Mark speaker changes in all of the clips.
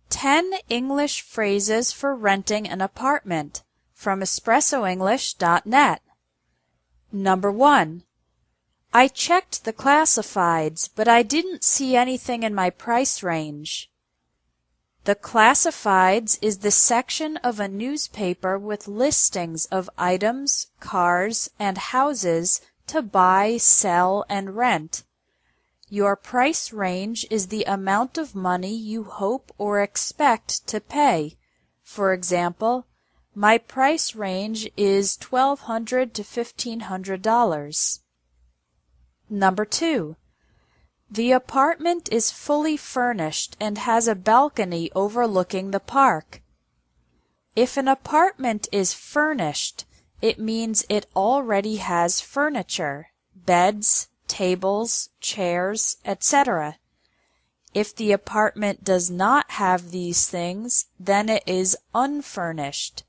Speaker 1: 10 English phrases for renting an apartment from espressoenglish.net. Number 1. I checked the classifieds, but I didn't see anything in my price range. The classifieds is the section of a newspaper with listings of items, cars, and houses to buy, sell, and rent. Your price range is the amount of money you hope or expect to pay. For example, my price range is $1,200 to $1,500. Number 2. The apartment is fully furnished and has a balcony overlooking the park. If an apartment is furnished, it means it already has furniture, beds, tables, chairs, etc. If the apartment does not have these things, then it is unfurnished.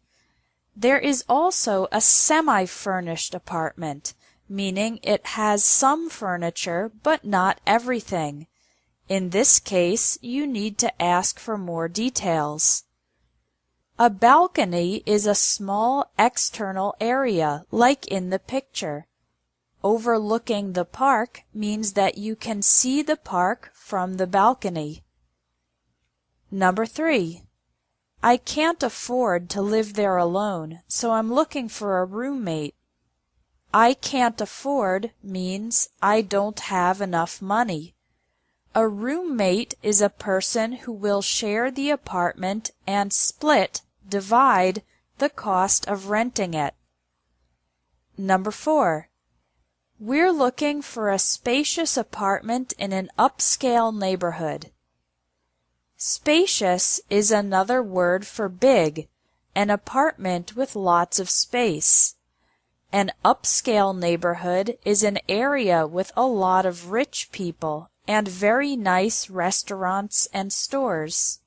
Speaker 1: There is also a semi-furnished apartment, meaning it has some furniture but not everything. In this case, you need to ask for more details. A balcony is a small external area, like in the picture. Overlooking the park means that you can see the park from the balcony. Number 3. I can't afford to live there alone, so I'm looking for a roommate. I can't afford means I don't have enough money. A roommate is a person who will share the apartment and divide the cost of renting it. Number 4. We're looking for a spacious apartment in an upscale neighborhood. Spacious is another word for big, an apartment with lots of space. An upscale neighborhood is an area with a lot of rich people and very nice restaurants and stores.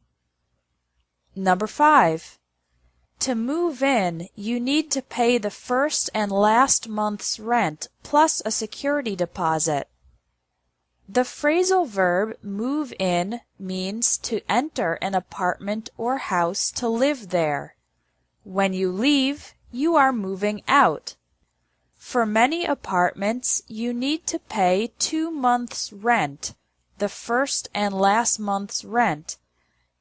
Speaker 1: Number 5. To move in, you need to pay the first and last month's rent plus a security deposit. The phrasal verb move in means to enter an apartment or house to live there. When you leave, you are moving out. For many apartments, you need to pay 2 months' rent, the first and last month's rent,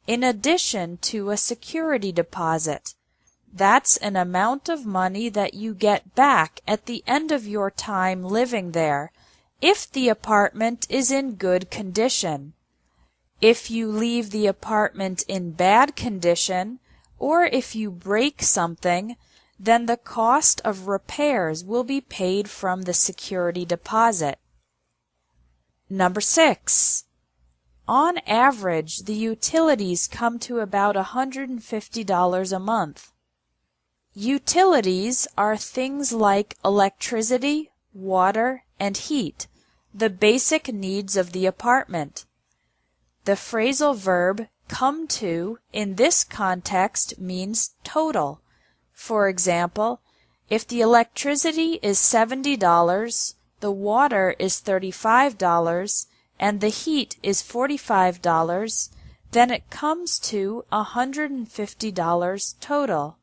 Speaker 1: in addition to a security deposit. That's an amount of money that you get back at the end of your time living there, if the apartment is in good condition. If you leave the apartment in bad condition, or if you break something, then the cost of repairs will be paid from the security deposit. Number 6. On average, the utilities come to about $150 a month. Utilities are things like electricity, water, and heat, the basic needs of the apartment. The phrasal verb come to in this context means total. For example, if the electricity is $70, the water is $35, and the heat is $45, then it comes to $150 total.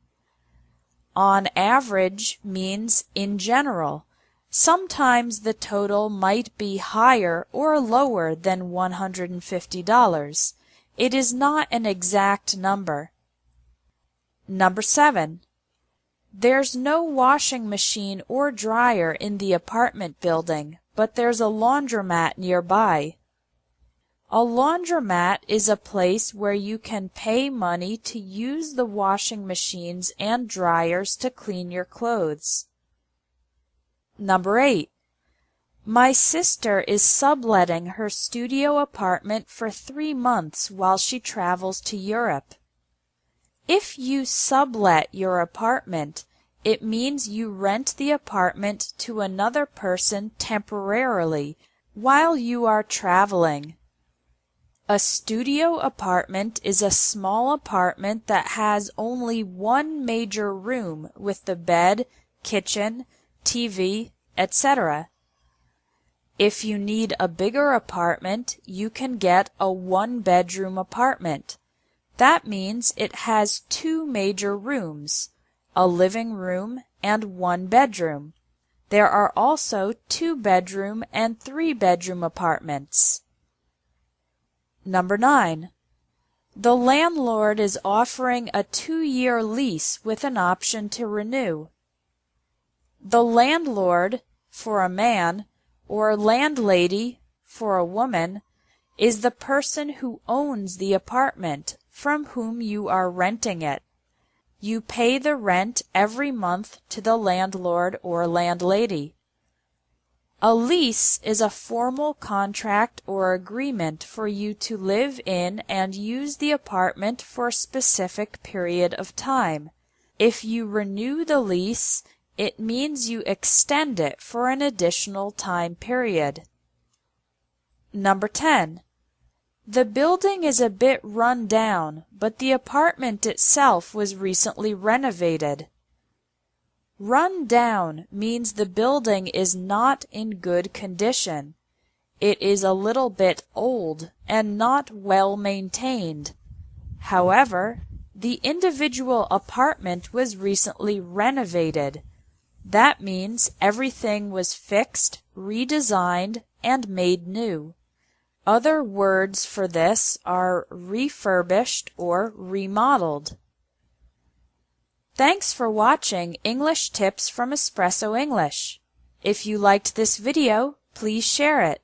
Speaker 1: On average means in general. Sometimes the total might be higher or lower than $150. It is not an exact number. Number 7. There's no washing machine or dryer in the apartment building, but there's a laundromat nearby. A laundromat is a place where you can pay money to use the washing machines and dryers to clean your clothes. Number 8. My sister is subletting her studio apartment for 3 months while she travels to Europe. If you sublet your apartment, it means you rent the apartment to another person temporarily while you are traveling. A studio apartment is a small apartment that has only one major room with the bed, kitchen, TV, etc. If you need a bigger apartment, you can get a one-bedroom apartment. That means it has 2 major rooms, a living room and 1 bedroom. There are also 2-bedroom and 3-bedroom apartments. Number 9. The landlord is offering a 2-year lease with an option to renew. The landlord, for a man, or landlady, for a woman, is the person who owns the apartment from whom you are renting it. You pay the rent every month to the landlord or landlady. A lease is a formal contract or agreement for you to live in and use the apartment for a specific period of time. If you renew the lease, it means you extend it for an additional time period. Number 10. The building is a bit run down, but the apartment itself was recently renovated. Run down means the building is not in good condition. It is a little bit old and not well maintained. However, the individual apartment was recently renovated. That means everything was fixed, redesigned, and made new. Other words for this are refurbished or remodeled. Thanks for watching English Tips from Espresso English. If you liked this video, please share it.